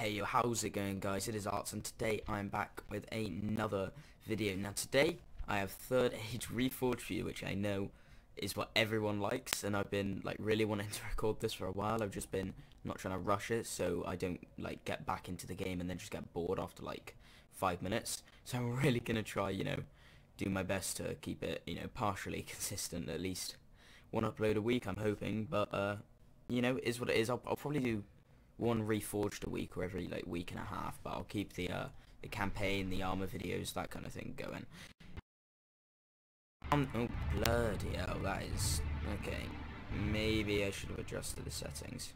Hey yo, how's it going guys? It is Arts and today I'm back with another video. Now today I have Third Age Reforged for you, which I know is what everyone likes, and I've been like really wanting to record this for a while. I've just been not trying to rush it so I don't like get back into the game and then just get bored after like 5 minutes. So I'm really gonna try, do my best to keep it, partially consistent, at least one upload a week I'm hoping, but it is what it is. I'll probably do one Reforged a week or every like week and a half, but I'll keep the campaign, the armor videos, that kind of thing going. Oh bloody hell, that is okay. Maybe I should have adjusted the settings.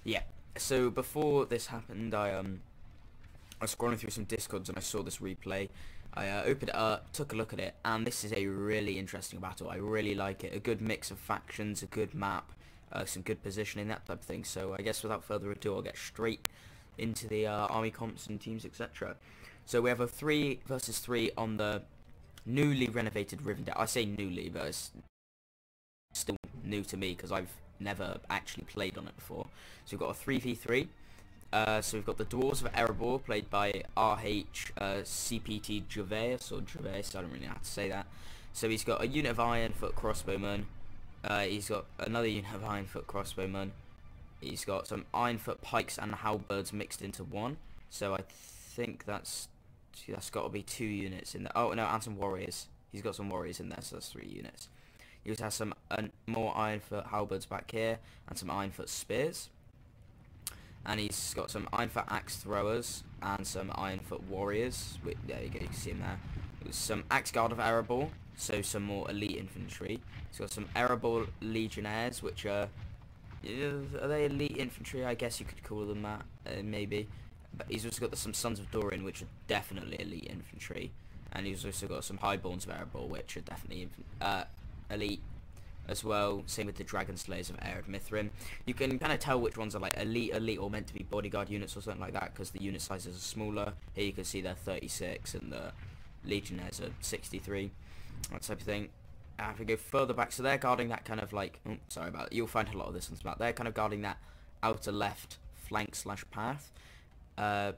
Yeah. So before this happened, I was scrolling through some Discords and I saw this replay. I opened it up, took a look at it, and this is a really interesting battle. I really like it. A good mix of factions, a good map, some good positioning, that type of thing. So I guess without further ado, I'll get straight into the army comps and teams, etc. So we have a 3 versus 3 on the newly renovated Rivendell. I say newly, but it's still new to me because I've never actually played on it before. So we've got a 3v3. So we've got the Dwarves of Erebor, played by RH CPT Geforce, or Geforce, I don't really know how to say that. So he's got a unit of Ironfoot crossbowmen. He's got another unit of Ironfoot crossbowmen. He's got some Ironfoot pikes and halberds mixed into one. So I think that's got to be 2 units in there. Oh no, and some warriors. He's got some warriors in there, so that's 3 units. He also has some more Ironfoot halberds back here and some Ironfoot spears. And he's got some Ironfoot axe throwers and some Ironfoot warriors. There you go, you can see him there. There's some Axe Guard of Erebor, so some more elite infantry. He's got some Erebor legionnaires, which are they elite infantry? I guess you could call them that, maybe. But he's also got some Sons of Doran, which are definitely elite infantry. And he's also got some Highborns of Erebor, which are definitely elite as well. Same with the Dragon Slayers of Ered Mithrin. You can kind of tell which ones are like elite or meant to be bodyguard units or something like that, because the unit sizes are smaller. Here you can see they're 36 and the legionnaires are 63, that type of thing. If we go further back, so they're guarding that kind of like, oh, sorry about it, you'll find a lot of this one's about, they're kind of guarding that outer left flank / path. And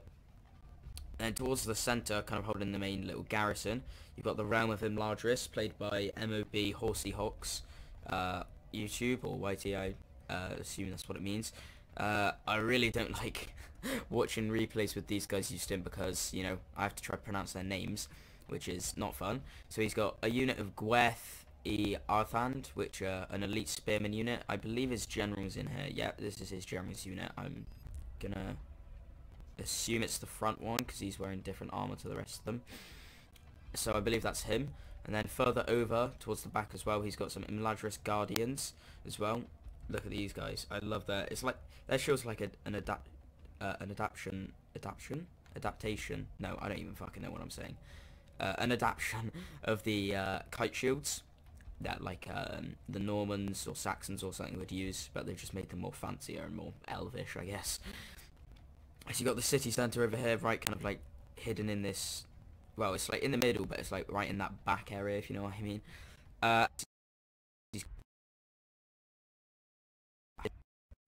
towards the centre, kind of holding the main little garrison, you've got the Realm of Imladris, played by MOB Horsey Hawks, YouTube or YT, I assume that's what it means. I really don't like watching replays with these guys used in, because I have to try to pronounce their names, which is not fun. So he's got a unit of Gweth E Arthand, which an elite spearman unit. I believe his general's in here. Yeah, this is his general's unit. I'm gonna assume it's the front one because he's wearing different armor to the rest of them. So I believe that's him. And then further over towards the back as well, he's got some Imladris Guardians as well. Look at these guys. I love that. It's like that shows like an adaptation. No, I don't even fucking know what I'm saying. An adaptation of the kite shields that like the Normans or Saxons or something would use, but they've just made them more fancier and more elvish, I guess. So you got the city centre over here, right, kind of like hidden in this. Well, it's like in the middle, but it's like right in that back area, if you know what I mean.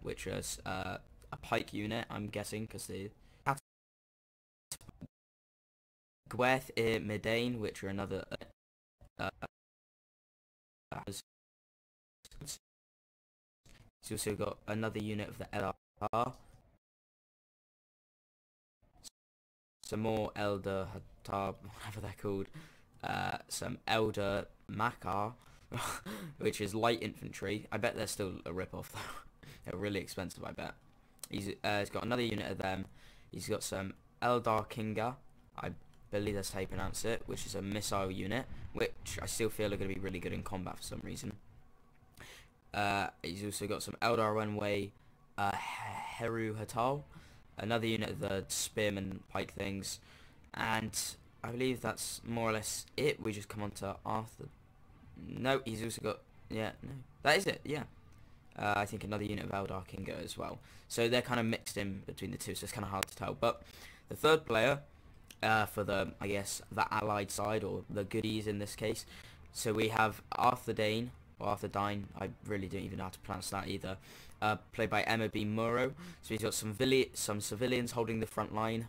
Which is a pike unit, I'm guessing, because the Gweth I Medane, which are another. He's also got another unit of the LR. Some more Elder Hatar, whatever they're called. Some Elder Makar, which is light infantry. I bet they're still a rip-off though. They're really expensive, I bet. He's got another unit of them. He's got some Eldar Kinga, I believe that's how you pronounce it, which is a missile unit, which I still feel are going to be really good in combat for some reason. He's also got some Eldar Runway Heru Hatal, another unit of the spearman pike things, and I believe that's more or less it. We just come on to Arthur. No, he's also got, yeah, no, that is it, yeah. I think another unit of Eldar Kinga as well. So they're kind of mixed in between the two, so it's kind of hard to tell. But the third player, for the, I guess, the allied side, or the goodies in this case, so we have Arthur Dane, or Arthur Dine, I really don't even know how to pronounce that either. played by Emma B. Muro. So he's got some civilians holding the front line.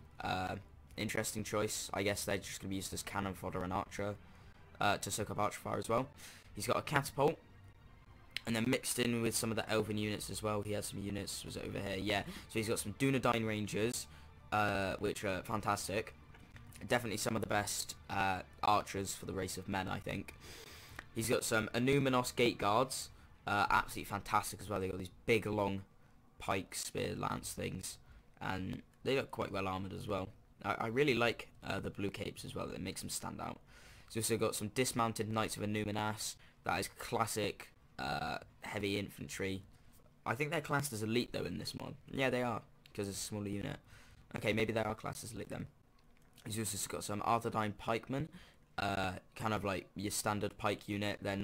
Interesting choice. I guess they're just going to be used as cannon fodder and archer to soak up archer fire as well. He's got a catapult. And then mixed in with some of the elven units as well. He had some units, was it over here? Yeah. So he's got some Dunedain Rangers, which are fantastic. Definitely some of the best archers for the race of men, I think. He's got some Anumenos Gate Guards, absolutely fantastic as well. They've got these big, long pike, spear, lance things, and they look quite well armoured as well. I really like the blue capes as well. That makes them stand out. He's also got some dismounted Knights of Anumenas. That is classic heavy infantry. I think they're classed as elite though in this mod. Yeah, they are, because it's a smaller unit. Okay, maybe they are classed as elite then. He's also got some Arthedain pikemen, kind of like your standard pike unit. They're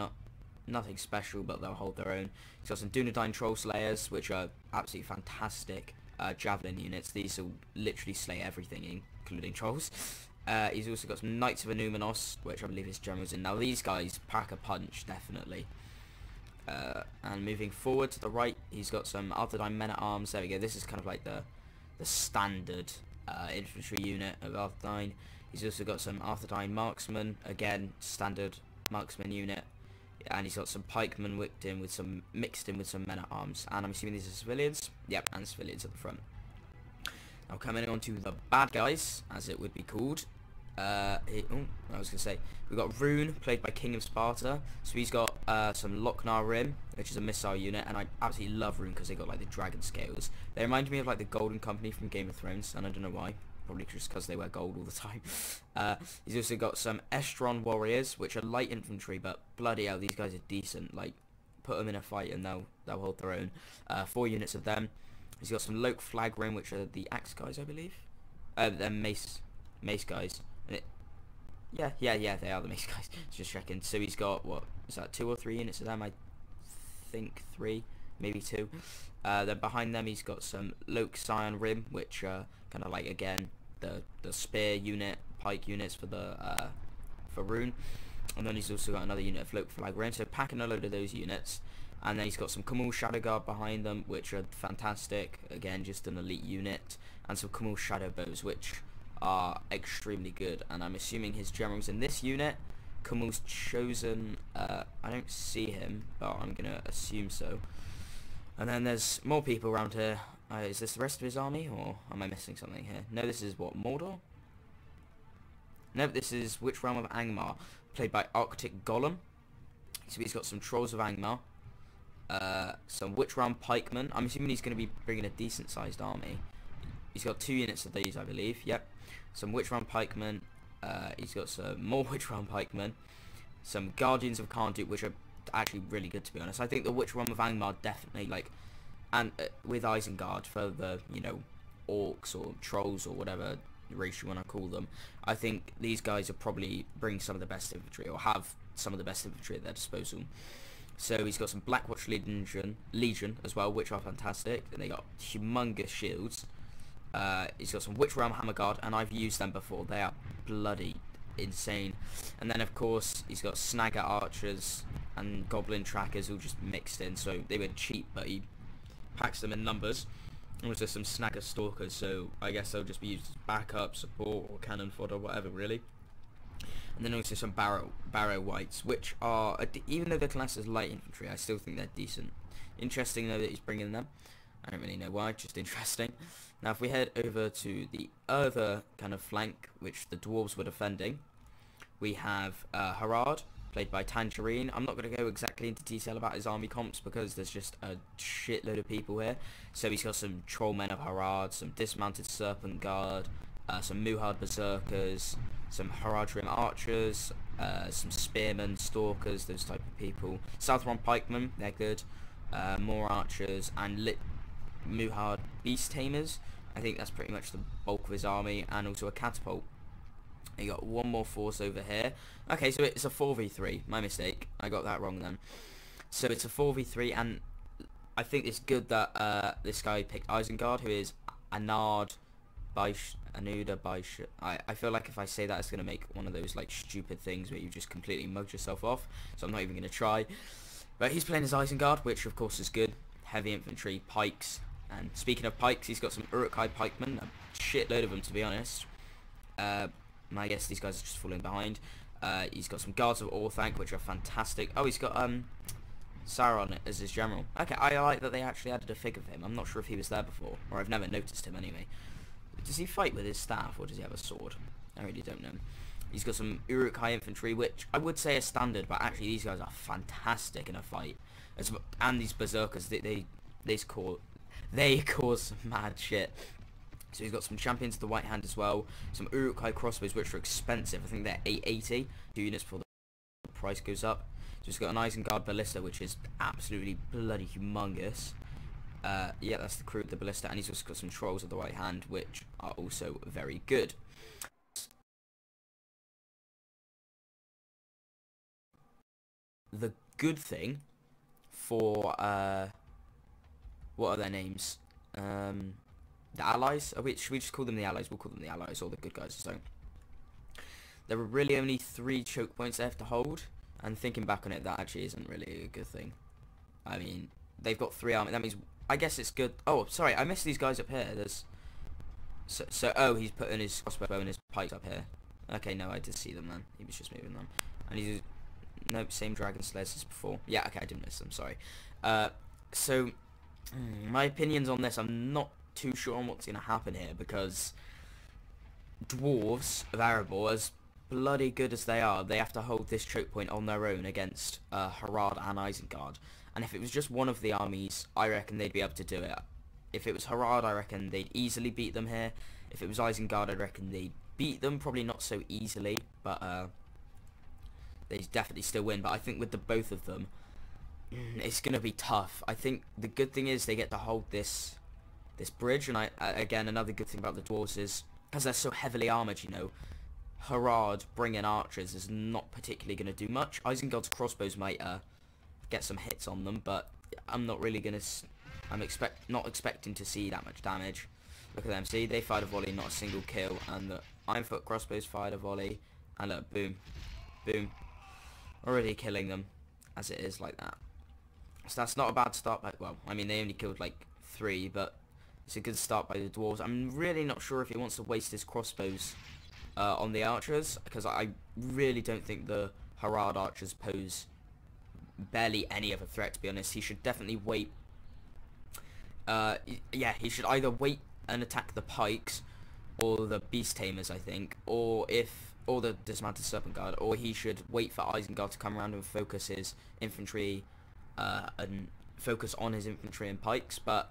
nothing special, but they'll hold their own. He's got some Dunedain troll slayers, which are absolutely fantastic javelin units. These will literally slay everything, including trolls. He's also got some Knights of Anumenos, which I believe his general's in. Now these guys pack a punch, definitely. And moving forward to the right, he's got some Arthedain men-at-arms. There we go. This is kind of like the standard infantry unit of Arthedain. He's also got some Arthedain marksmen, again standard marksman unit, and he's got some pikemen mixed in with some men-at-arms. And I'm assuming these are civilians. Yep, and civilians at the front. Now coming on to the bad guys, as it would be called. I was gonna say we've got Rune, played by King of Sparta. So he's got some Lochnar Rim, which is a missile unit, and I absolutely love Rune because they got like the dragon scales. They remind me of like the Golden Company from Game of Thrones, and I don't know why. Probably just because they wear gold all the time. He's also got some Estron Warriors, which are light infantry, but bloody hell, these guys are decent. Like, put them in a fight and they'll hold their own. 4 units of them. He's got some Loke Flag Rim, which are the axe guys, I believe. They're mace guys. Yeah, they are the mace guys. Just checking. So he's got, what is that, 2 or 3 units of them? I think 3, maybe 2. Then behind them he's got some Loke Scion Rim, which are kind of like, again, the spear unit, pike units for Rune. And then he's also got another unit of Loke Flag Rim. So packing a load of those units. And then he's got some Kumul Shadow Guard behind them, which are fantastic. Again, just an elite unit. And some Kumul Shadow Bows, which are extremely good. And I'm assuming his general's in this unit. Kumul's chosen. I don't see him, but I'm going to assume so. And then there's more people around here. Is this the rest of his army, or am I missing something here? No, this is what, Mordor? No, this is Witch Realm of Angmar, played by Arctic Golem. So he's got some Trolls of Angmar. Some Witch Realm pikemen. I'm assuming he's going to be bringing a decent sized army. He's got 2 units of these, I believe. Yep. Some Witch Realm pikemen. He's got some more Witch Realm pikemen. Some Guardians of Kharnut, which are actually really good, to be honest. I think the Witch Realm of Angmar definitely, like, and with Isengard for the, you know, orcs or trolls or whatever race you want to call them, I think these guys are probably bring some of the best infantry, or have some of the best infantry at their disposal. So he's got some Blackwatch Legion as well, which are fantastic, and they got humongous shields. He's got some Witch Realm Hammer Guard, and I've used them before. They are bloody insane. And then of course he's got Snagger Archers and Goblin Trackers all just mixed in, so they were cheap, but he packs them in numbers. And also some Snagger Stalkers, so I guess they'll just be used as backup, support, or cannon fodder, whatever really. And then also some Barrow Wights, which are, even though they're classed as light infantry, I still think they're decent. Interesting though that he's bringing them. I don't really know why, just interesting. Now if we head over to the other kind of flank, which the dwarves were defending, we have Harad, played by Tangerine. I'm not going to go exactly into detail about his army comps because there's just a shitload of people here. So he's got some Trollmen of Harad, some Dismounted Serpent Guard, some Muhard Berserkers, some Haradrim Archers, some Spearmen, Stalkers, those type of people. Southron Pikemen, they're good. More Archers, and Muhard Beast Tamers. I think that's pretty much the bulk of his army, and also a Catapult. You got one more force over here. Okay, so it's a 4v3. My mistake. I got that wrong then. So it's a 4v3, and I think it's good that this guy picked Isengard, who is Anuda Baish. I feel like if I say that, it's going to make one of those like stupid things where you just completely mug yourself off. So I'm not even going to try. But he's playing as Isengard, which of course is good. heavy infantry, pikes. And speaking of pikes, he's got some Uruk-hai pikemen, a shitload of them to be honest. I guess these guys are just falling behind. He's got some guards of Orthanc, which are fantastic. Oh, he's got Sauron as his general. Okay, I like that they actually added a fig of him. I'm not sure if he was there before, or I've never noticed him anyway. Does he fight with his staff, or does he have a sword? I really don't know. He's got some Uruk-hai infantry, which I would say is standard, but actually these guys are fantastic in a fight. And these berserkers, they cause some mad shit. So he's got some champions of the right hand as well. Some Uruk-hai crossbows, which are expensive. I think they're 880. 2 units before the price goes up. So he's got an Isengard ballista, which is absolutely bloody humongous. Yeah, that's the crew of the ballista. And he's also got some trolls of the right hand, which are also very good. The good thing for what are their names? The allies? Should we just call them the allies? We'll call them the allies, or the good guys. So there are really only 3 choke points they have to hold, and thinking back on it, that actually isn't really a good thing. I mean, they've got 3 army. That means, I guess it's good. Oh, sorry, I missed these guys up here. There's oh, he's putting his crossbow and his pikes up here. Okay, no, I did see them then. He was just moving them, and he's nope, same dragon slayers as before. Yeah, okay, I didn't miss them. Sorry. So my opinions on this, I'm not too sure on what's going to happen here, because dwarves of Erebor, as bloody good as they are, they have to hold this choke point on their own against Harad and Isengard. And if it was just one of the armies, I reckon they'd be able to do it. If it was Harad, I reckon they'd easily beat them here. If it was Isengard, I reckon they'd beat them, probably not so easily, but they'd definitely still win. But I think with the both of them, it's going to be tough. I think the good thing is they get to hold this bridge, and again, another good thing about the dwarves is, because they're so heavily armoured, you know, Harad bringing archers is not particularly going to do much. Isengard's crossbows might get some hits on them, but I'm not really going to... I'm not expecting to see that much damage. Look at them, see, they fired a volley, not a single kill, and the Ironfoot crossbows fired a volley, and look, boom, boom, already killing them, as it is like that. So that's not a bad start, but, well, I mean, they only killed like 3, but it's a good start by the dwarves. I'm really not sure if he wants to waste his crossbows on the archers, because I really don't think the Harad archers pose barely any of a threat, to be honest. He should definitely wait. Yeah, he should either wait and attack the pikes or the beast tamers, I think, or the dismounted serpent guard, or he should wait for Isengard to come around and focus his infantry and focus on his infantry and pikes. But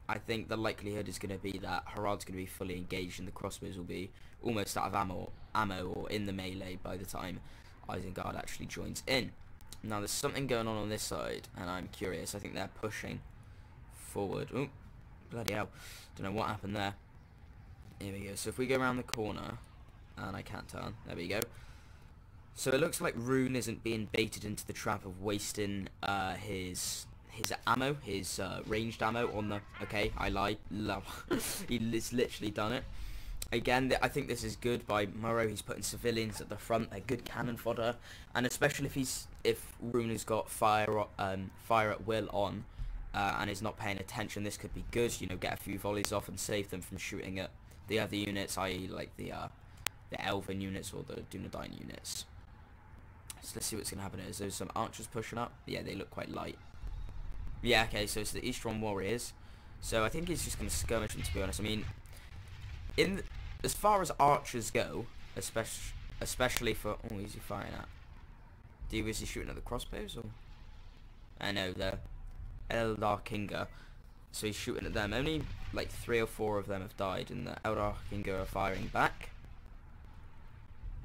I think the likelihood is going to be that Harad's going to be fully engaged and the crossbows will be almost out of ammo or in the melee by the time Isengard actually joins in. Now there's something going on this side, and I'm curious. I think they're pushing forward. Oh, bloody hell. Don't know what happened there. Here we go. So if we go around the corner, and I can't turn. There we go. So it looks like Rune isn't being baited into the trap of wasting his ammo, his ranged ammo on the... Okay, I lied. He's literally done it. Again, I think this is good by Morrow. He's putting civilians at the front. They're good cannon fodder, and especially if Rune has got fire at will on, and is not paying attention, this could be good. You know, get a few volleys off and save them from shooting at the other units, i.e. like the Elven units or the Dunedain units. So let's see what's gonna happen here. There's some archers pushing up. Yeah, they look quite light. Yeah, okay, so it's the Eastron Warriors. So I think he's just gonna skirmish them, to be honest. I mean, as far as archers go, especially for... Oh, who's he firing at? Is he shooting at the crossbows, or...? I know, the Eldar Kinga. So he's shooting at them. Only, like, 3 or 4 of them have died, and the Eldar Kinga are firing back.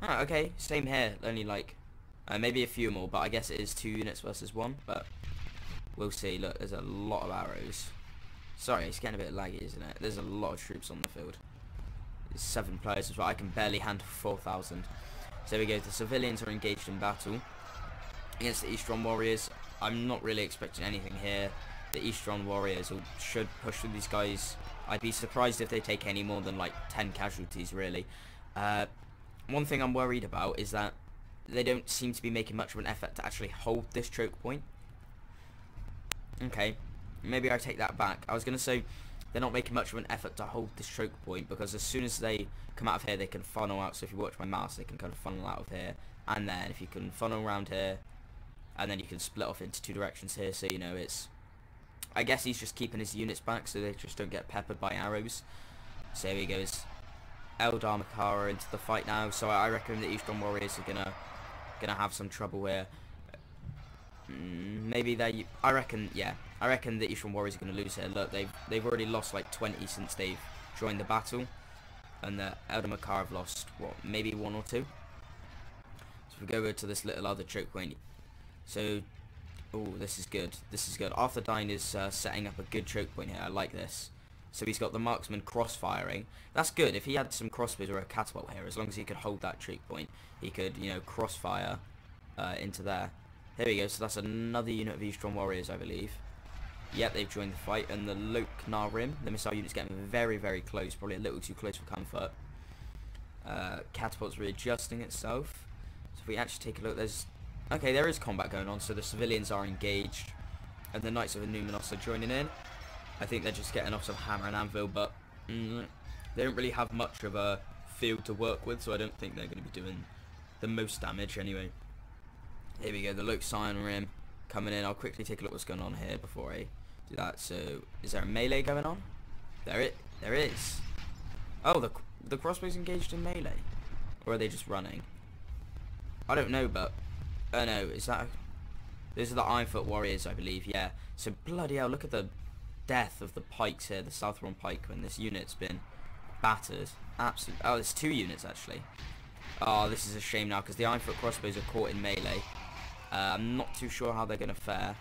Oh, okay, same here. Only, like, maybe a few more, but I guess it is 2 units versus 1, but we'll see. Look, there's a lot of arrows. Sorry, it's getting a bit laggy, isn't it? There's a lot of troops on the field. 7 players as well. I can barely handle 4,000. So there we go. The civilians are engaged in battle against the Eastron Warriors. I'm not really expecting anything here. The Eastron Warriors should push through these guys. I'd be surprised if they take any more than like 10 casualties, really. One thing I'm worried about is that they don't seem to be making much of an effort to actually hold this choke point. Okay. maybe I take that back. I was going to say they're not making much of an effort to hold this choke point, because as soon as they come out of here, they can funnel out. So if you watch my mouse, they can kind of funnel out of here, and then if you can funnel around here, and then you can split off into 2 directions here. So, you know, it's, I guess he's just keeping his units back so they just don't get peppered by arrows. So here he goes, Eldar Makara into the fight now. So I reckon the Eastern Warriors are gonna have some trouble here. Maybe they, I reckon the Eastern Warriors are gonna lose here. Look, they've already lost like 20 since they've joined the battle, and the Eldar Makara have lost what, maybe 1 or 2. So if we go over to this little other choke point. So, oh, this is good. This is good. Arthur Dine is setting up a good choke point here. I like this. So he's got the marksman cross-firing. That's good. If he had some crossbows or a catapult here, as long as he could hold that choke point, he could, you know, cross-fire into there. Here we go. So that's another unit of Eastern Warriors, I believe. Yep, they've joined the fight. And the Loknar Rim, the missile unit's getting very, very close. Probably a little too close for comfort. Catapult's readjusting itself. So if we actually take a look, there's... Okay, there is combat going on, so the civilians are engaged, and the Knights of the Numinos are joining in. I think they're just getting off some hammer and anvil, but they don't really have much of a field to work with, so I don't think they're going to be doing the most damage anyway. Here we go, the Lok Sion Rim coming in. I'll quickly take a look what's going on here before I do that. So, is there a melee going on? There is. Oh, the crossbow's engaged in melee, or are they just running? I don't know, but... Oh no, is that... Those are the Ironfoot Warriors, I believe, yeah. So, bloody hell, look at the death of the pikes here, the Southron Pike, when this unit's been battered. Absolutely. Oh, there's 2 units, actually. Oh, this is a shame now, because the Ironfoot crossbows are caught in melee. I'm not too sure how they're going to fare.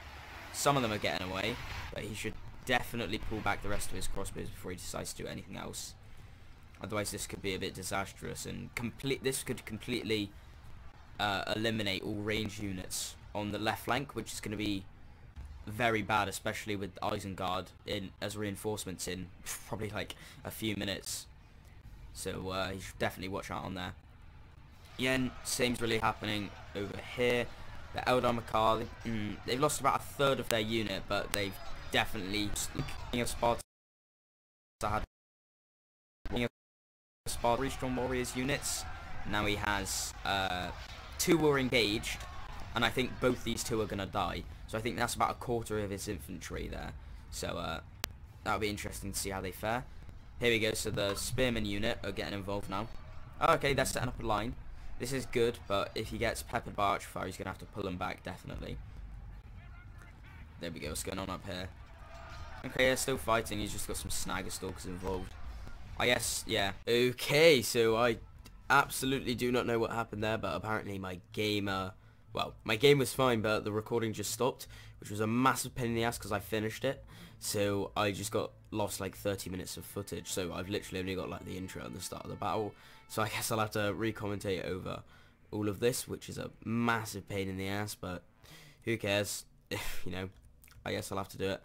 Some of them are getting away, but he should definitely pull back the rest of his crossbows before he decides to do anything else. Otherwise, this could be a bit disastrous, and this could completely... eliminate all range units on the left flank, which is going to be very bad, especially with Isengard in as reinforcements in probably like a few minutes. So you should definitely watch out on there. Again, same's really happening over here. The Eldar Makar, they've lost about a third of their unit, but they've definitely Sparta had Sparta Strong Warriors units. Now he has 2 were engaged, and I think both these 2 are going to die. So I think that's about a quarter of his infantry there. So that'll be interesting to see how they fare. Here we go, so the Spearman unit are getting involved now. Oh, okay, they're setting up a line. This is good, but if he gets peppered by archer fire, he's going to have to pull them back, definitely. There we go, what's going on up here? Okay, they're still fighting, he's just got some Snagger Stalkers involved. I guess, yeah. Okay, so I... absolutely do not know what happened there, but apparently my game, well, my game was fine, but the recording just stopped, which was a massive pain in the ass because I finished it. So I just got lost like 30 minutes of footage, so I've literally only got like the intro and the start of the battle. So I guess I'll have to re-commentate over all of this, which is a massive pain in the ass, but who cares? You know, I guess I'll have to do it.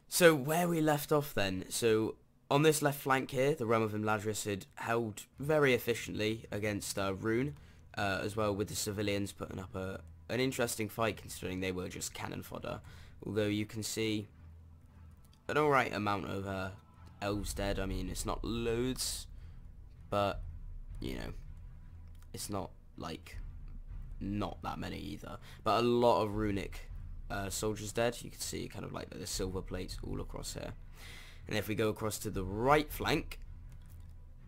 So where we left off then, so... on this left flank here, the Realm of Imladris had held very efficiently against Rune, as well, with the civilians putting up an interesting fight considering they were just cannon fodder. Although you can see an alright amount of elves dead. I mean, it's not loads, but, you know, it's not, like, not that many either. But a lot of runic soldiers dead. You can see kind of like the silver plates all across here. And if we go across to the right flank,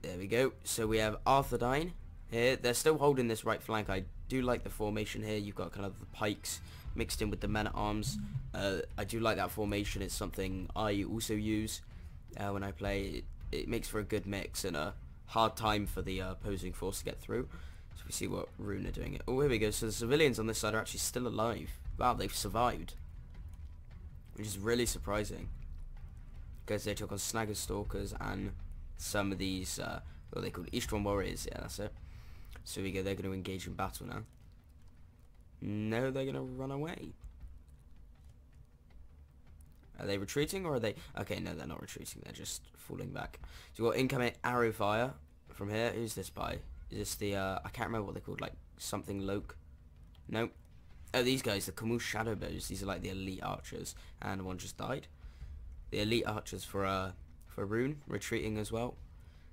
there we go. So we have Arthurdine here. They're still holding this right flank. I do like the formation here. You've got kind of the pikes mixed in with the men-at-arms. I do like that formation. It's something I also use when I play. It makes for a good mix and a hard time for the opposing force to get through. So we see what Rune are doing. Oh, here we go. So the civilians on this side are actually still alive. Wow, they've survived, which is really surprising. Because they took on Snagger Stalkers and some of these, what they called Eastern Warriors. Yeah, that's it. So we go. They're going to engage in battle now. No, they're going to run away. Are they retreating or are they... okay, no, they're not retreating. They're just falling back. So we've got incoming arrow fire from here. Who's this by? Is this the... I can't remember what they're called. Like, something Loke? Nope. Oh, these guys, the Camus Shadow Bows. These are like the elite archers. And one just died. the elite archers for Rune retreating as well,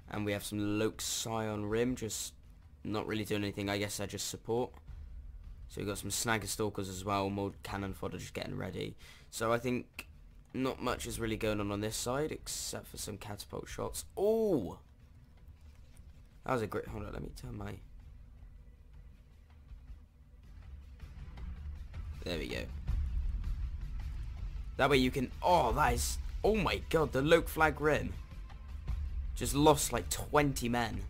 and we have some Loke Scion Rim just not really doing anything. I guess they're just support. So we've got some Snagger Stalkers as well, more cannon fodder just getting ready. So I think not much is really going on this side except for some catapult shots. Oh, that was a great. Hold on, let me turn my. There we go. That way you can. Oh, that is. Oh my god, the Loke Flag Rim just lost like 20 men.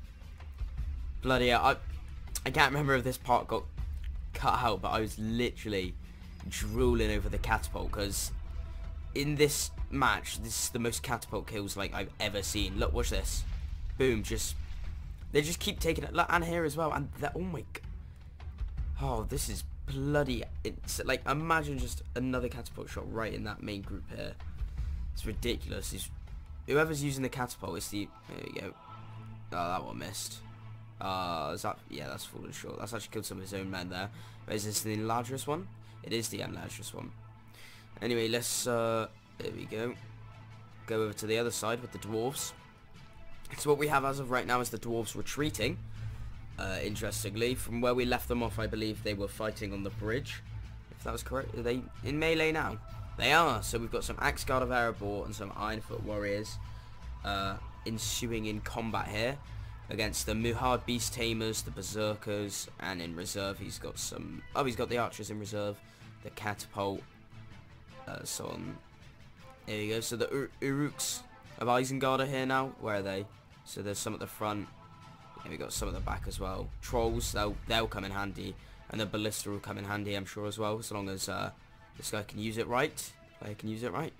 Bloody hell. I can't remember if this part got cut out, but I was literally drooling over the catapult because in this match, this is the most catapult kills like I've ever seen. Look, watch this. Boom, they just keep taking it. Look, and here as well. And that, oh my god. Oh, this is bloody. It's like, imagine just another catapult shot right in that main group here. It's ridiculous. Whoever's using the catapult is the. There we go. Oh, that one missed. Is that? Yeah, that's fallen short. That's actually killed some of his own men there. But is this the enlargerous one? It is the enlargerous one. Anyway, let's. There we go. Go over to the other side with the dwarves. So what we have as of right now is the dwarves retreating. Interestingly, from where we left them off, I believe they were fighting on the bridge. If that was correct, are they in melee now? They are. So we've got some Axe Guard of Erebor and some Ironfoot warriors ensuing in combat here against the Muhard Beast Tamers, the Berserkers, and in reserve he's got some. Oh, he's got the archers in reserve, the Catapult, so on. There you go. So the Uruks of Isengard are here now. Where are they? So there's some at the front. And we got some at the back as well. Trolls, they'll come in handy, and the Ballista will come in handy, I'm sure as well, as long as this guy can use it right. Player can use it right.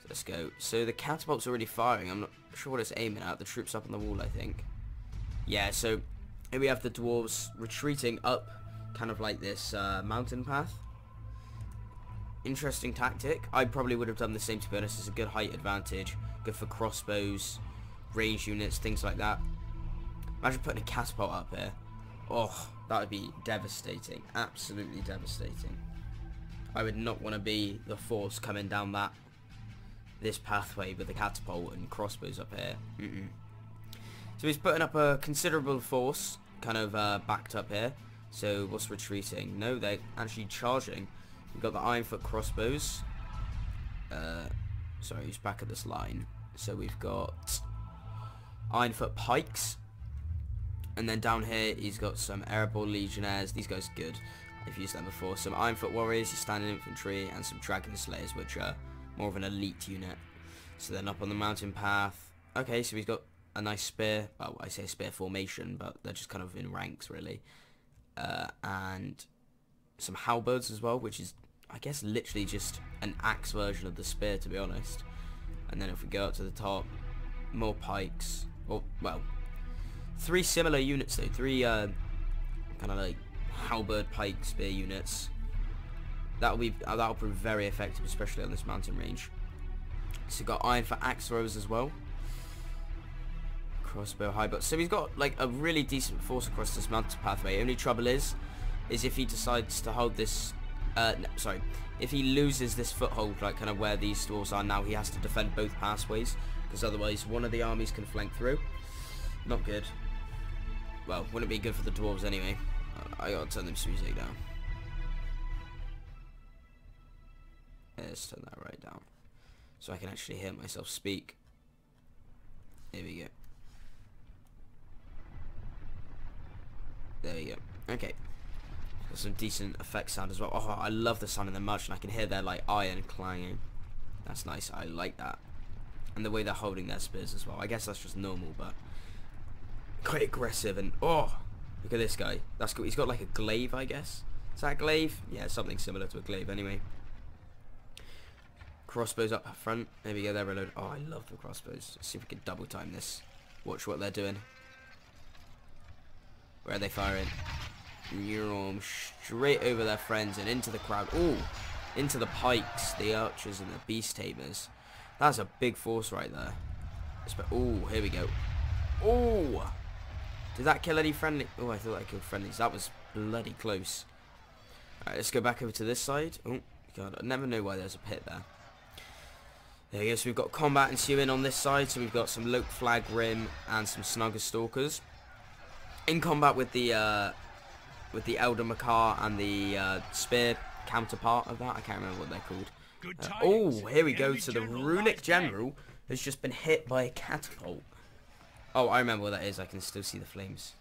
So let's go. So the catapult's already firing. I'm not sure what it's aiming at. The troops up on the wall, I think. Yeah. So here we have the dwarves retreating up, kind of like this mountain path. Interesting tactic. I probably would have done the same, to be honest. It's a good height advantage, good for crossbows, range units, things like that. Imagine putting a catapult up here. Oh, that would be devastating. Absolutely devastating. I would not want to be the force coming down this pathway with a catapult and crossbows up here. So he's putting up a considerable force, kind of backed up here. So what's retreating? No, they're actually charging. We've got the Ironfoot crossbows. Sorry, he's back at this line. So we've got Ironfoot pikes. And then down here, he's got some Erebor Legionnaires. These guys are good. I've used them before. Some Ironfoot Warriors, standing infantry, and some Dragon Slayers, which are more of an elite unit. So then up on the mountain path. Okay, so he's got a nice spear. Well, I say spear formation, but they're just kind of in ranks, really. And some halberds as well, which is, I guess, literally just an axe version of the spear, to be honest. And then if we go up to the top, more pikes. Well, three similar units though. Three kind of like halberd, pike, spear units. That'll prove very effective, especially on this mountain range. So we've got iron for axe throwers as well. Crossbow, highbutt. So he's got like a really decent force across this mountain pathway. Only trouble is if he decides to hold this. If he loses this foothold, like kind of where these dwarves are now, he has to defend both pathways, because otherwise one of the armies can flank through. Not good. Well, wouldn't be good for the dwarves anyway. I gotta turn this music down. Let's turn that right down, so I can actually hear myself speak. There we go. There we go. Okay. Got some decent effect sound as well. Oh, I love the sound in the march, and I can hear their like iron clanging. That's nice. I like that. And the way they're holding their spears as well. I guess that's just normal, but quite aggressive. And oh, look at this guy. That's cool. He's got like a glaive, I guess. Is that a glaive? Yeah, something similar to a glaive anyway. Crossbows up front. There we go. They're reloaded. Oh, I love the crossbows. Let's see if we can double time this. Watch what they're doing. Where are they firing? Straight over their friends and into the crowd. Oh, into the pikes, the archers, and the beast tamers. That's a big force right there. Oh, here we go. Oh, did that kill any friendly? Oh, I thought I killed friendlies. That was bloody close. Alright, let's go back over to this side. Oh, God, I never know why there's a pit there. There you go, so we've got combat ensuing on this side, so we've got some Loke Flag Rim and some Snugger Stalkers. In combat with the Elder Makar and the Spear counterpart of that, I can't remember what they're called. Oh, here we go, so the Runic General has just been hit by a Catapult. Oh, I remember what that is, I can still see the flames.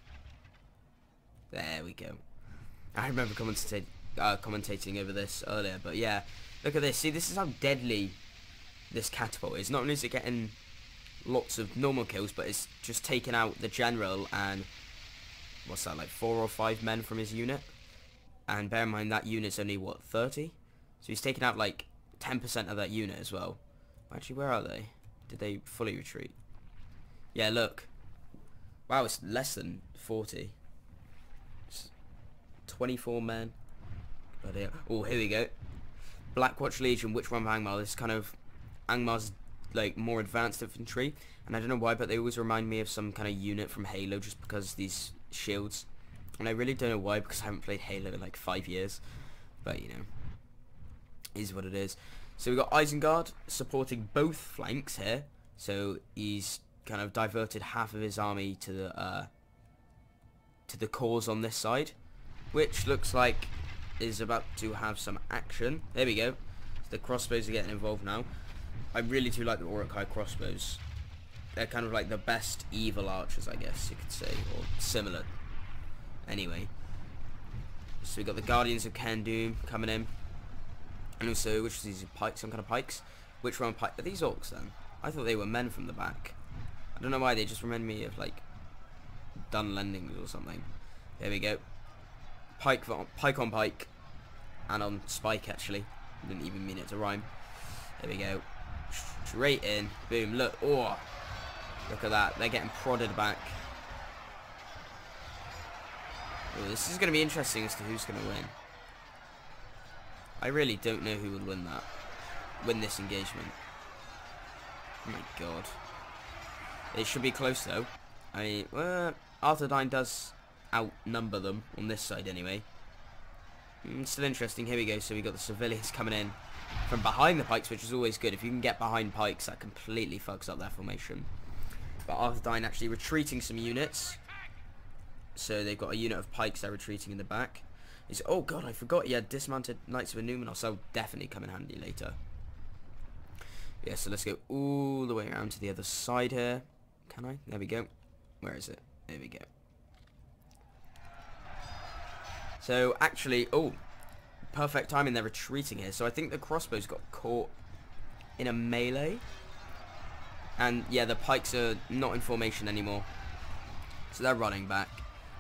There we go. I remember commentating over this earlier, but yeah, look at this, see this is how deadly this Catapult is. Not only is it getting lots of normal kills, but it's just taking out the general and what's that, like 4 or 5 men from his unit. And bear in mind that unit's only what, 30? So he's taking out like 10% of that unit as well. Actually, where are they? Did they fully retreat? Yeah, look. Wow, it's less than 40. It's 24 men. But oh, here we go. Blackwatch Legion, which one of Angmar? This is kind of Angmar's like more advanced infantry, and I don't know why, but they always remind me of some kind of unit from Halo, just because these shields. And I really don't know why, because I haven't played Halo in like 5 years. But you know, is what it is. So we've got Isengard supporting both flanks here. So he's kind of diverted half of his army to the cause on this side, which looks like is about to have some action. There we go. So the crossbows are getting involved now. I really do like the Uruk-hai crossbows. They're kind of like the best evil archers, I guess you could say, or similar. Anyway, so we got the Guardians of Kandum coming in, and also which of these pikes? Some kind of pikes. Which one pike? Are these orcs then? I thought they were men from the back. I don't know why, they just remind me of like Dunlendings or something. There we go. Pike on pike, and on spike actually. Didn't even mean it to rhyme. There we go. Straight in. Boom. Look. Oh. Look at that. They're getting prodded back. Oh, this is going to be interesting as to who's going to win. I really don't know who would win this engagement. Oh my god. It should be close though. I mean, Arthedain does outnumber them on this side anyway. Still interesting. Here we go. So we got the civilians coming in from behind the pikes, which is always good. If you can get behind pikes, that completely fucks up their formation. But Arthedain actually retreating some units. So they've got a unit of pikes they're retreating in the back. Oh god, I forgot he had dismounted Knights of Numenor, so that'll definitely come in handy later. Yeah, so let's go all the way around to the other side here. Can I? There we go. Where is it? There we go. So actually, oh, perfect timing, they're retreating here. So I think the crossbows got caught in a melee. And yeah, the pikes are not in formation anymore. So they're running back.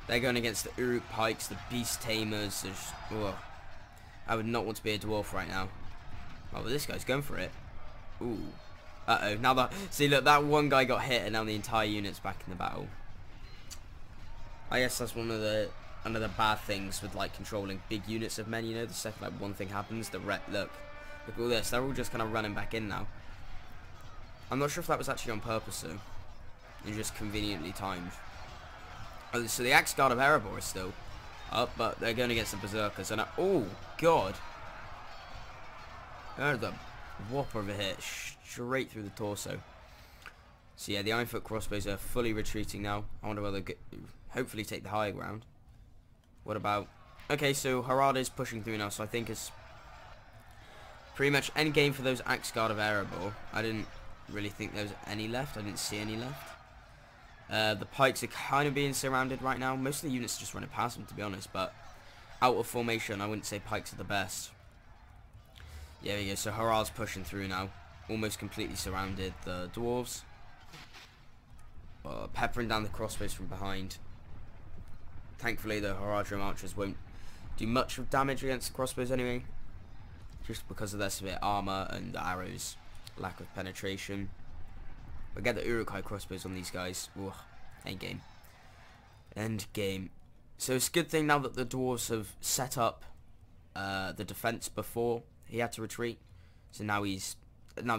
They're going against the Uruk pikes, the Beast Tamers. I would not want to be a dwarf right now. Oh, but this guy's going for it. Ooh. Uh-oh. Now that... See, look, that one guy got hit and now the entire unit's back in the battle. I guess that's one of the bad things with, like, controlling big units of men, you know? The second, like, one thing happens, look at all this. They're all just kind of running back in now. I'm not sure if that was actually on purpose, though. It's just conveniently timed. Oh, so the Axe Guard of Erebor is still up, but they're going against the Berserkers. And oh, God. There's the whopper of a hit straight through the torso. So yeah, the Ironfoot crossbows are fully retreating now. I wonder whether they'll hopefully take the higher ground. What about... Okay, so Harada is pushing through now, so I think it's pretty much end game for those Axe Guard of Erebor. I didn't really think there was any left. I didn't see any left. The pikes are kind of being surrounded right now. Most of the units are just running past them, to be honest, but out of formation, I wouldn't say pikes are the best. Yeah, there you go. So Harald's pushing through now. Almost completely surrounded the dwarves. Peppering down the crossbows from behind. Thankfully, the Haradrim archers won't do much of damage against the crossbows anyway, just because of their severe armor and the arrows' lack of penetration. But get the Uruk-hai crossbows on these guys. Ugh, end game. End game. So it's a good thing now that the dwarves have set up the defense before he had to retreat. So now that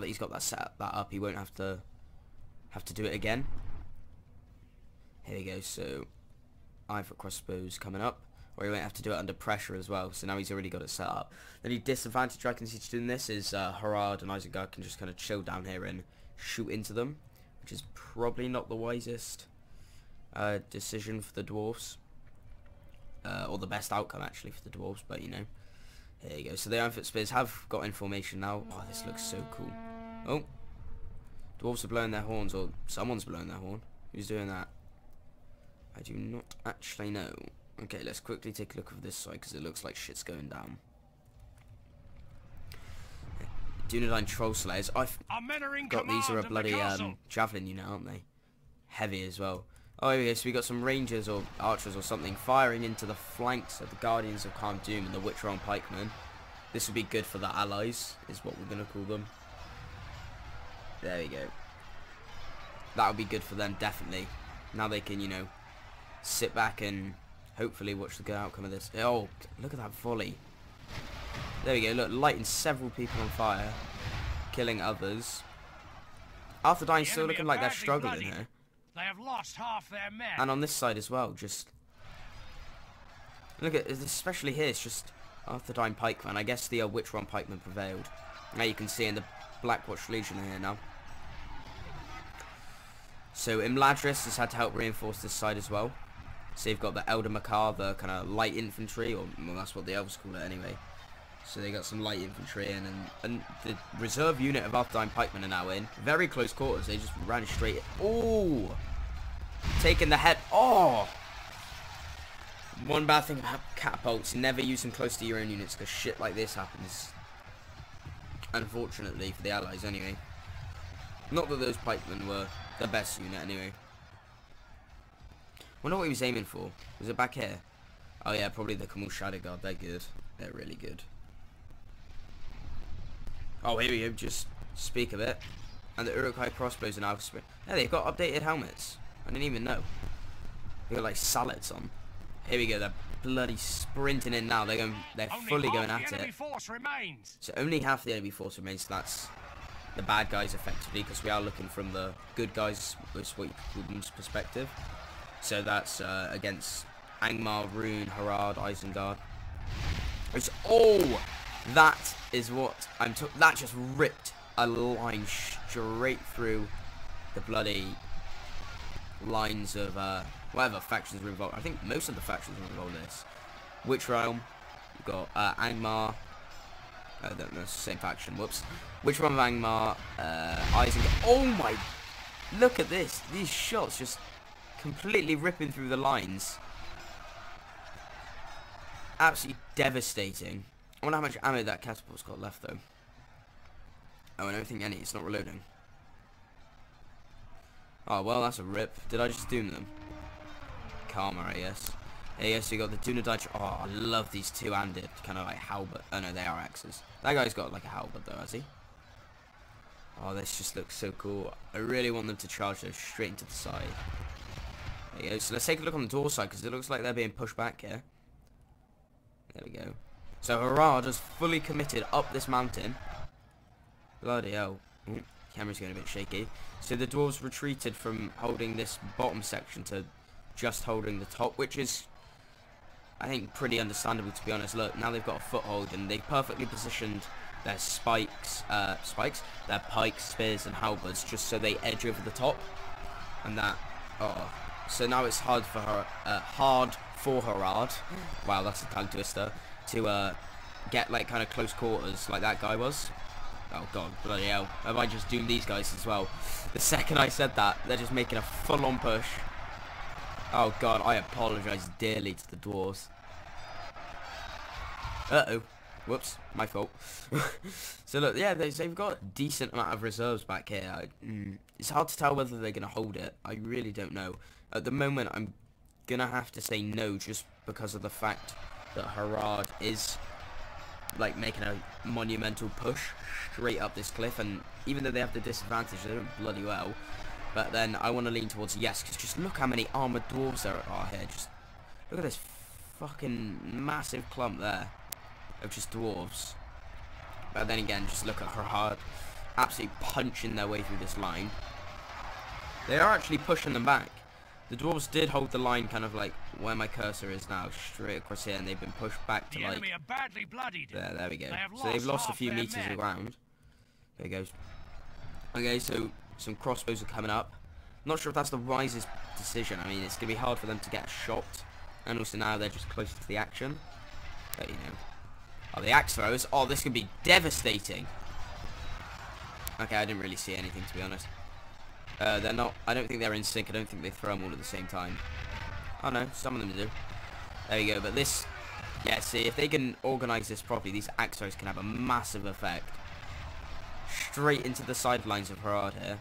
he's got that up, he won't have to do it again. Here we go. So Ironfoot crossbows coming up. where he won't have to do it under pressure as well. So now he's already got it set up. The only disadvantage I can see to doing this is Harad and Isengard can just kind of chill down here and shoot into them, which is probably not the wisest decision for the dwarves, or the best outcome actually for the dwarves. But you know, here you go. So the Iron Foot Spears have got in formation now. Oh, this looks so cool. Oh, dwarves are blowing their horns, or someone's blowing their horn. Who's doing that? I do not actually know. Okay, let's quickly take a look at this side because it looks like shit's going down. Dunedain Troll Slayers. I've got these are a bloody javelin unit, aren't they? Heavy as well. Oh, here we go. So we got some rangers or archers or something firing into the flanks of the Guardians of Calm Doom and the Witch Realm Pikemen. This would be good for the allies, is what we're going to call them. There we go. That would be good for them, definitely. Now they can, you know, sit back and hopefully watch the good outcome of this. Oh, look at that volley. There we go. Look, lighting several people on fire, killing others. Arthedain's still looking like they're struggling here. They have lost half their men. And on this side as well, just look at, especially here, it's just Arthedain pikemen. I guess the Witch Realm pikemen prevailed. Now you can see in the Blackwatch Legion here now. So Imladris has had to help reinforce this side as well. So you've got the Elder Makar, the kind of light infantry, or well, that's what the elves call it anyway. So they got some light infantry in, and the reserve unit of Arthedain pikemen are now in. Very close quarters, they just ran straight in. Oh! Taking the head. Oh! One bad thing about catapults, never use them close to your own units, because shit like this happens. Unfortunately, for the allies anyway. Not that those pikemen were the best unit anyway. Wonder what he was aiming for. Was it back here? Oh yeah, probably the Kamul Shadow Guard. They're good. They're really good. Oh, here we go. Just speak of it. And the Uruk-hai crossbows are now... Yeah, they've got updated helmets. I didn't even know. They've got like sallets on. Here we go. They're bloody sprinting in now. They're fully going at it. So only half the enemy force remains. So that's the bad guys effectively, because we are looking from the good guys, which is what you call them's perspective. So that's against Angmar, Rune, Harad, Isengard. Oh, that is what I'm talking. That just ripped a line straight through the bloody lines of whatever factions were involved. I think most of the factions were involved in this. Witch Realm, you've got Angmar. No, it's the same faction. Whoops. Witch Realm of Angmar, Isengard. Oh my! Look at this. These shots just completely ripping through the lines. Absolutely devastating. I wonder how much ammo that catapult's got left though. Oh, I don't think any. It's not reloading. Oh well, that's a rip. Did I just doom them? Karma, I guess. Yeah, yes, you got the Dunedain. Oh, I love these two-handed kind of like halberd. Oh no, they are axes. That guy's got like a halberd though, has he? Oh, this just looks so cool. I really want them to charge those straight into the side. There you go. So let's take a look on the door side, because it looks like they're being pushed back here. There we go. So Harad has fully committed up this mountain. Bloody hell. Ooh, camera's going a bit shaky. So the dwarves retreated from holding this bottom section to just holding the top, which is, I think, pretty understandable, to be honest. Look, now they've got a foothold, and they've perfectly positioned their their pikes, spears, and halberds, just so they edge over the top. And that, oh. So now it's hard for Harad. Wow, that's a tongue twister. To get like kind of close quarters like that guy was. Oh god, bloody hell. I might just doom these guys as well. The second I said that, they're just making a full-on push. Oh god, I apologise dearly to the dwarves. Uh-oh. Whoops, my fault. So look, yeah, they've got a decent amount of reserves back here. It's hard to tell whether they're going to hold it. I really don't know. At the moment, I'm going to have to say no, just because of the fact that Harad is like making a monumental push straight up this cliff, and even though they have the disadvantage, they're doing bloody well. But then I want to lean towards yes, because just look how many armoured dwarves there are here. Just look at this fucking massive clump there of just dwarves. But then again, just look at Harad absolutely punching their way through this line. They are actually pushing them back. The dwarves did hold the line kind of like where my cursor is now, straight across here, and they've been pushed back to The like... enemy are badly bloodied. There we go. They have So they've lost a half few their meters men. of ground. There he goes. Okay, so some crossbows are coming up. Not sure if that's the wisest decision. I mean, it's going to be hard for them to get a shot. And also now they're just closer to the action. But, you know. Oh, the axe throwers. Oh, this could be devastating. Okay, I didn't really see anything, to be honest. They're not... I don't think they're in sync. I don't think they throw them all at the same time. Oh, no. Some of them do. There you go. But this... Yeah, see, if they can organise this properly, these axe throwers can have a massive effect. Straight into the sidelines of Herard here.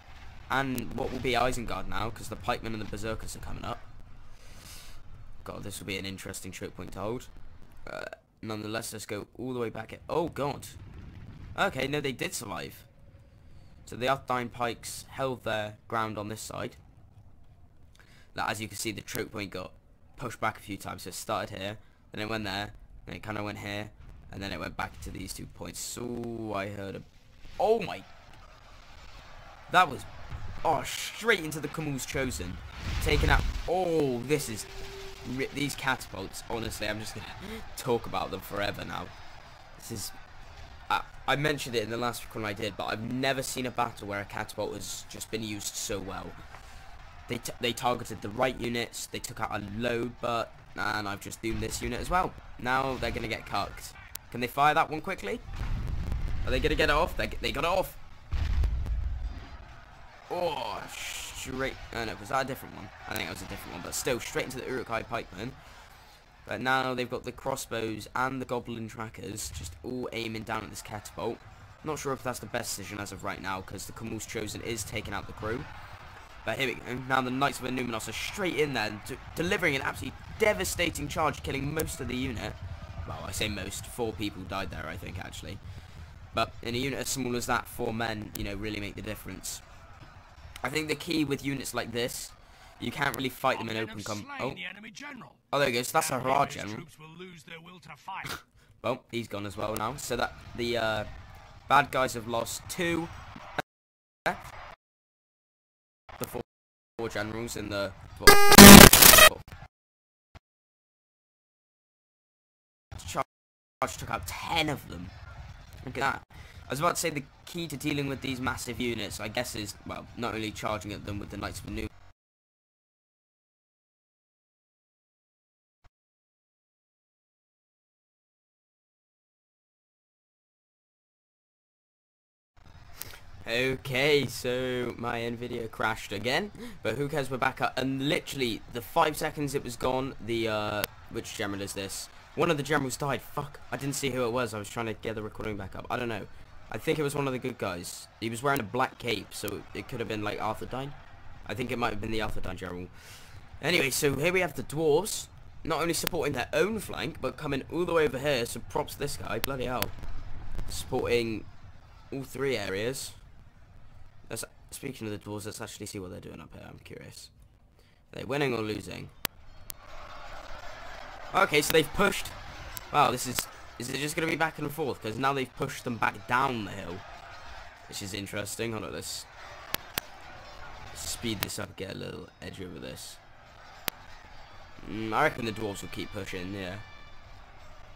And what will be Isengard now, because the pikemen and the berserkers are coming up. God, this will be an interesting choke point to hold. Nonetheless, let's go all the way back here. Oh, God. Okay, no, they did survive. So the Arthedain pikes held their ground on this side. Now, as you can see, the choke point got pushed back a few times. So it started here, then it went there, then it kind of went here, and then it went back to these 2 points. So I heard a... Oh, my... That was... Oh, straight into the Camel's Chosen. Taken out... Oh, this is... These catapults, honestly, I'm just going to talk about them forever now. This is... I mentioned it in the last one I did, but I've never seen a battle where a catapult has just been used so well. They targeted the right units, they took out a load, and I've just doomed this unit as well. Now they're going to get cucked. Can they fire that one quickly? Are they going to get it off? They got it off. Oh, straight... Oh no, was that a different one? I think it was a different one, but still, straight into the Uruk-hai pikemen. But now they've got the crossbows and the goblin trackers just all aiming down at this catapult. Not sure if that's the best decision as of right now, because the Camel's Chosen is taking out the crew. But here we go. Now the Knights of Numenos are straight in there, delivering an absolutely devastating charge, killing most of the unit. Well, I say most. 4 people died there, I think, actually. But in a unit as small as that, 4 men, you know, really make the difference. I think the key with units like this, you can't really fight them in open combat. Oh, there he goes. That's a Herard general. Well, he's gone as well now. So that the bad guys have lost 2. The 4 generals in the... Charge took out 10 of them. Look at that. I was about to say the key to dealing with these massive units, I guess, is, well, not only charging at them with the Knights of Numenos. Okay, so my Nvidia crashed again, but who cares, we're back up, and literally, the 5 seconds it was gone, the, which general is this? One of the generals died. Fuck, I didn't see who it was. I was trying to get the recording back up. I don't know. I think it was one of the good guys. He was wearing a black cape, so it could have been like Arthedain. I think it might have been the Arthedain general. Anyway, so here we have the dwarves, not only supporting their own flank, but coming all the way over here, so props to this guy, bloody hell. Supporting all 3 areas. Speaking of the dwarves, let's actually see what they're doing up here. I'm curious. Are they winning or losing? Okay, so they've pushed. Wow, this is it just going to be back and forth? Because now they've pushed them back down the hill. Which is interesting. Hold on, let's speed this up, get a little edge over this. I reckon the dwarves will keep pushing, yeah.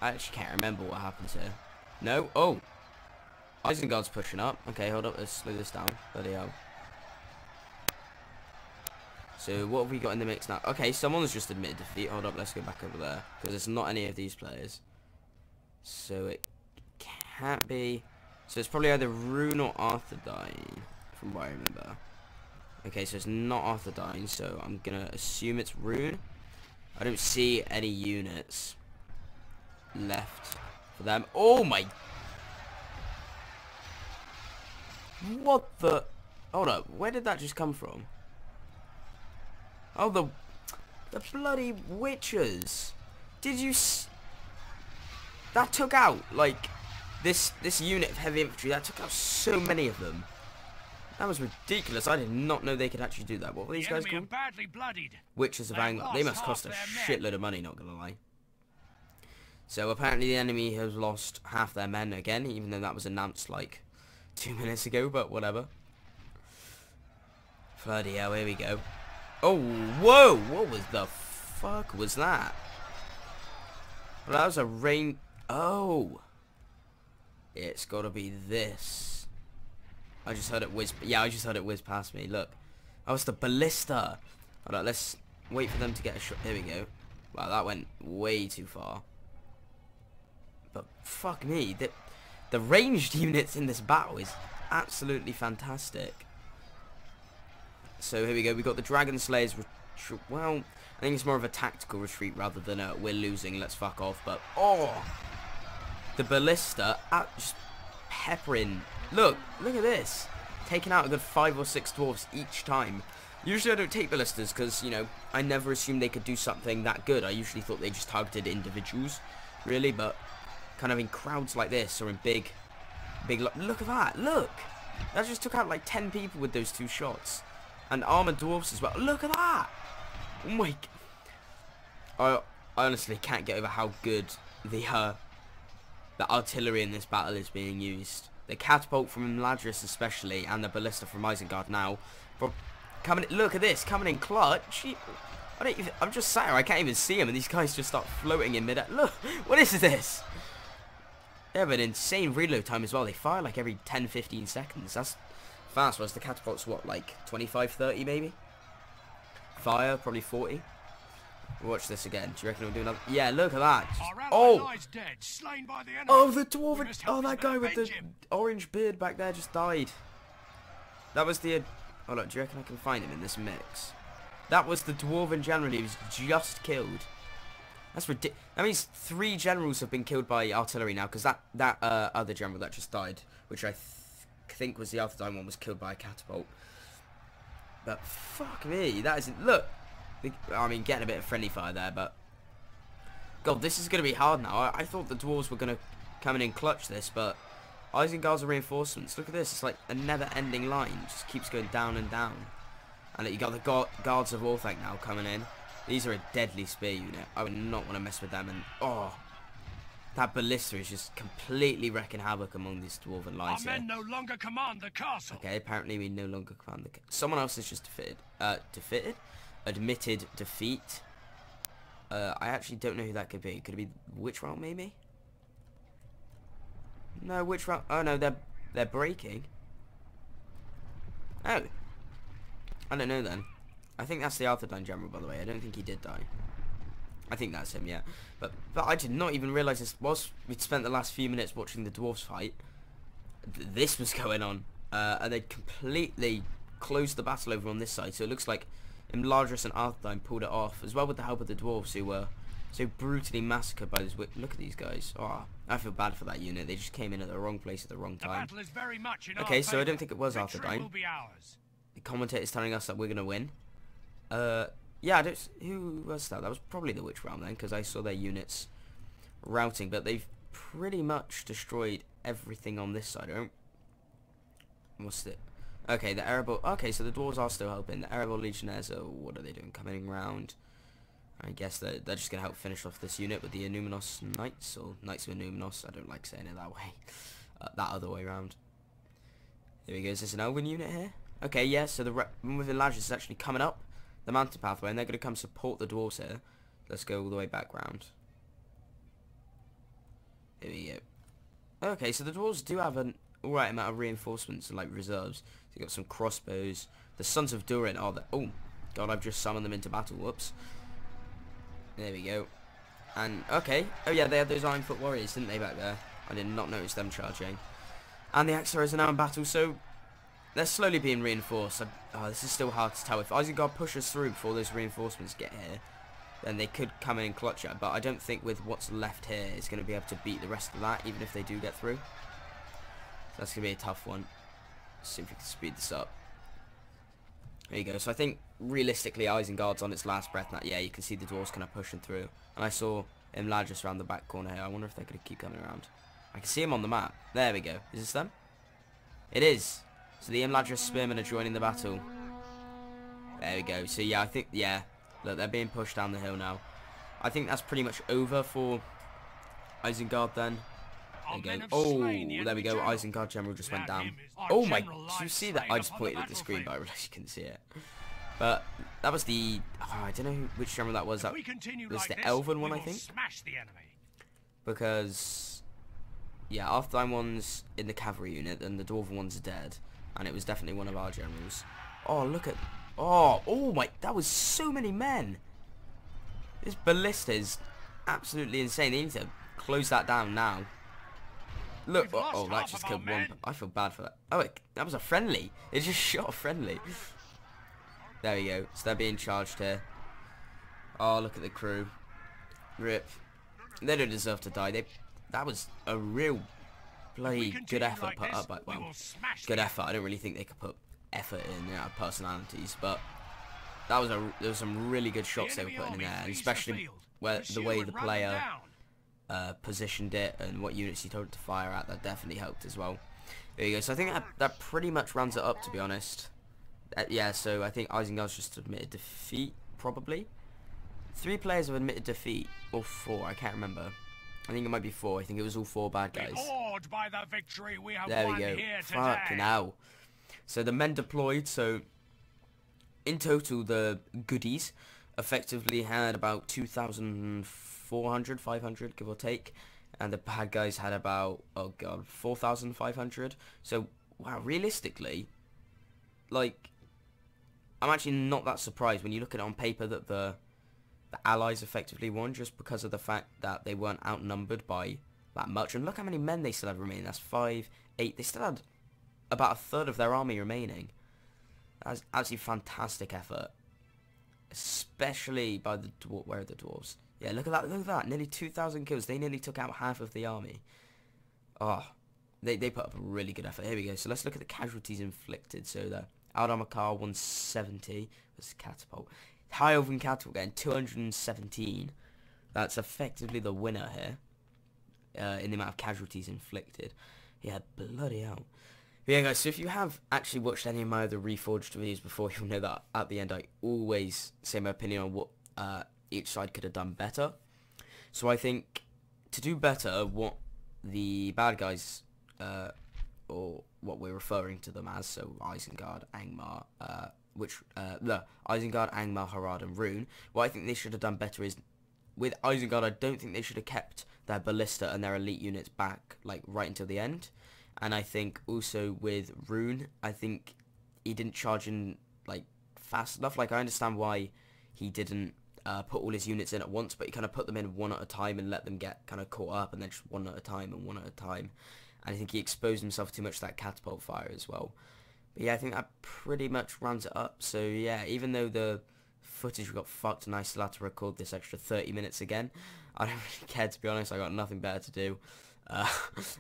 I actually can't remember what happens here. No? Oh! Isengard's pushing up. Okay, hold up, let's slow this down. Bloody hell. So, what have we got in the mix now? Okay, someone's just admitted defeat. Hold up, let's go back over there. Because it's not any of these players. So, it can't be... So, it's probably either Rune or Arthedain, from what I remember. Okay, so it's not Arthedain, so I'm going to assume it's Rune. I don't see any units left for them. Oh, my... What the... Hold up, where did that just come from? Oh, the bloody witches. Did you that took out, like, this unit of heavy infantry, that took out so many of them. That was ridiculous. I did not know they could actually do that. What were these guys called? Badly bloodied. Witches of Anger. They must cost a shitload of money, not gonna lie. So, apparently the enemy has lost half their men again, even though that was announced, like, 2 minutes ago, but whatever. Bloody hell, here we go. Oh, whoa! What was the fuck was that? Well, that was a rain. Oh, it's got to be this. I just heard it whiz. Yeah, I just heard it whiz past me. Look, that was the ballista. Hold on, let's wait for them to get a shot. There we go. Wow, that went way too far. But fuck me, the ranged units in this battle is absolutely fantastic. So here we go. We got the Dragon Slayers. Well, I think it's more of a tactical retreat rather than a we're losing, let's fuck off. But oh, the ballista just peppering. Look at this, taking out a good 5 or 6 dwarves each time. Usually I don't take ballistas because, you know, I never assumed they could do something that good. I usually thought they just targeted individuals, really. But kind of in crowds like this or in big. Look at that. Look, that just took out like 10 people with those 2 shots. And armored dwarves as well. Look at that! Oh my! I honestly can't get over how good the artillery in this battle is being used. The catapult from Ladris especially, and the ballista from Isengard now. But coming, look at this, coming in clutch. I'm just sat here, I can't even see him, and these guys just start floating in mid-air. Look, what is this? They have an insane reload time as well. They fire like every 10-15 seconds. That's fast. Whereas the catapult's what, like 25-30 maybe? Fire probably 40. Watch this again. Do you reckon we'll do another? Yeah, look at that. Oh, dead, slain by the enemy. Oh, the dwarven. Oh, that guy with the orange beard back there just died. That was the. Oh look, do you reckon I can find him in this mix? That was the dwarven general he was just killed. That's ridiculous. That means 3 generals have been killed by artillery now, because that other general that just died, which I think was the Arthedain one, was killed by a catapult. But fuck me, that isn't. Look, I mean, getting a bit of friendly fire there, but God, this is going to be hard now. I thought the dwarves were going to come in and clutch this, but Isengard's reinforcements. Look at this. It's like a never-ending line. It just keeps going down and down. And you got the guards of Orthanc now coming in. These are a deadly spear unit. I would not want to mess with them. And oh, that ballista is just completely wrecking havoc among these dwarven lines here. Our men no longer command the castle. Okay, apparently we no longer command the castle. Someone else is just defeated. Admitted defeat. I actually don't know who that could be. Could it be Witch Route maybe? No, Witch Route. Oh no, they're breaking. Oh, I don't know then. I think that's the Arthedain general, by the way. I don't think he did die. I think that's him, yeah. But I did not even realise this. Whilst we'd spent the last few minutes watching the dwarves fight, this was going on, and they'd completely closed the battle over on this side. So it looks like Imladris and Arthedain pulled it off, as well with the help of the dwarves, who were so brutally massacred by this. Look at these guys. Oh, I feel bad for that unit. They just came in at the wrong place at the wrong time. The battle is very much in Okay, our so I favour. don't think it was Victory Arthedain. will be ours. The commentator's telling us that we're gonna win. Yeah, I don't. Who was that? That was probably the Witch Realm then, because I saw their units routing, but they've pretty much destroyed everything on this side. What's it? Okay, the Erebor. Okay, so the dwarves are still helping. The Erebor Legionnaires are. What are they doing? Coming round. I guess they're just gonna help finish off this unit with the Numinos Knights, or Knights of Numinos. I don't like saying it that way. That other way around. Here we go. Is this an Elven unit here? Okay, yeah. So the one with Imladris is actually coming up the mountain pathway, and they're going to come support the dwarves here. Let's go all the way back round. Here we go. Okay, so the dwarves do have an alright amount of reinforcements and like reserves. So you got some crossbows. The Sons of Durin are the. Oh God, I've just summoned them into battle. Whoops. There we go. And okay. Oh yeah, they had those Ironfoot warriors, didn't they, back there? I did not notice them charging. And the Axeros are now in battle, so they're slowly being reinforced. Oh, this is still hard to tell. If Isengard pushes through before those reinforcements get here, then they could come in and clutch it. But I don't think with what's left here it's going to be able to beat the rest of that, even if they do get through. So that's going to be a tough one. Let's see if we can speed this up. There you go. So I think realistically Isengard's on its last breath now. Yeah, you can see the dwarves kind of pushing through. And I saw Imladris around the back corner here. I wonder if they're going to keep coming around. I can see him on the map. There we go. Is this them? It is. So the Imladris Spearmen are joining the battle. There we go. So yeah, I think, yeah. Look, they're being pushed down the hill now. I think that's pretty much over for Isengard then. There you go. Oh, there we go. Isengard General just went down. Oh my, did you see that? I just pointed at the screen, but I realised you couldn't see it. But that was the... Oh, I don't know which general that was. That We continue was like the this, Elven we one, I will think. Smash the enemy. Because, yeah, Arthur one's in the cavalry unit and the Dwarven one's dead. And it was definitely one of our generals. Oh, look at... Oh my... That was so many men. This ballista is absolutely insane. They need to close that down now. Look, We've lost oh, that half just of killed our one. men. I feel bad for that. Oh, that was a friendly. It just shot a friendly. There we go. So they're being charged here. Oh, look at the crew. Rip. They don't deserve to die. That was a real bloody good effort like put this, up by we them. will smash Good the effort. I don't really think they could put effort in, personalities, but that was there was some really good shots they were enemy putting in army there, and flees especially the field. where the Pursue way and the run them player down. positioned it and what units he told it to fire at. That definitely helped as well. There you go. So I think that pretty much rounds it up, to be honest. Yeah, so I think Isengard's just admitted defeat, probably. 3 players have admitted defeat, or 4, I can't remember. I think it might be 4. I think it was all 4 bad guys. Awed by the victory we have There we won go. here Fucking today. hell. So the men deployed, so in total the goodies effectively had about 2,400, 500 give or take, and the bad guys had about, oh god, 4,500. So wow, realistically, like, I'm actually not that surprised when you look at it on paper that the allies effectively won, just because of the fact that they weren't outnumbered by that much. And look how many men they still had remaining. That's 5, 8. They still had about a third of their army remaining. That's actually fantastic effort, especially by the where are the dwarves? Yeah, look at that! Look at that! Nearly 2,000 kills. They nearly took out half of the army. Oh, they put up a really good effort. Here we go. So let's look at the casualties inflicted. So the Aldamakar 170 was Catapult. High Elven Catapult getting 217. That's effectively the winner here in the amount of casualties inflicted. Yeah, bloody hell. But yeah, guys, so if you have actually watched any of my other Reforged videos before, you'll know that at the end I always say my opinion on what each side could have done better. So I think to do better, what the bad guys, or what we're referring to them as, so Isengard, Angmar, Isengard, Angmar, Harad, and Rune, what I think they should have done better is, with Isengard, I don't think they should have kept their ballista and their elite units back, like, right until the end. And I think also with Rune, I think he didn't charge in, like, fast enough. Like, I understand why he didn't put all his units in at once, but he kind of put them in one at a time and let them get kind of caught up, and then just one at a time and one at a time. And I think he exposed himself too much to that catapult fire as well. But yeah, I think that pretty much rounds it up. So yeah, even though the footage got fucked and I still had to record this extra 30 minutes again, I don't really care, to be honest. I got nothing better to do.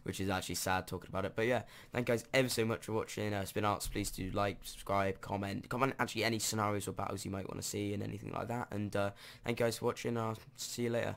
Which is actually sad talking about it. But yeah, thank you guys ever so much for watching. It's been Arts. Please do like, subscribe, comment actually any scenarios or battles you might want to see and anything like that. And thank you guys for watching. I'll see you later.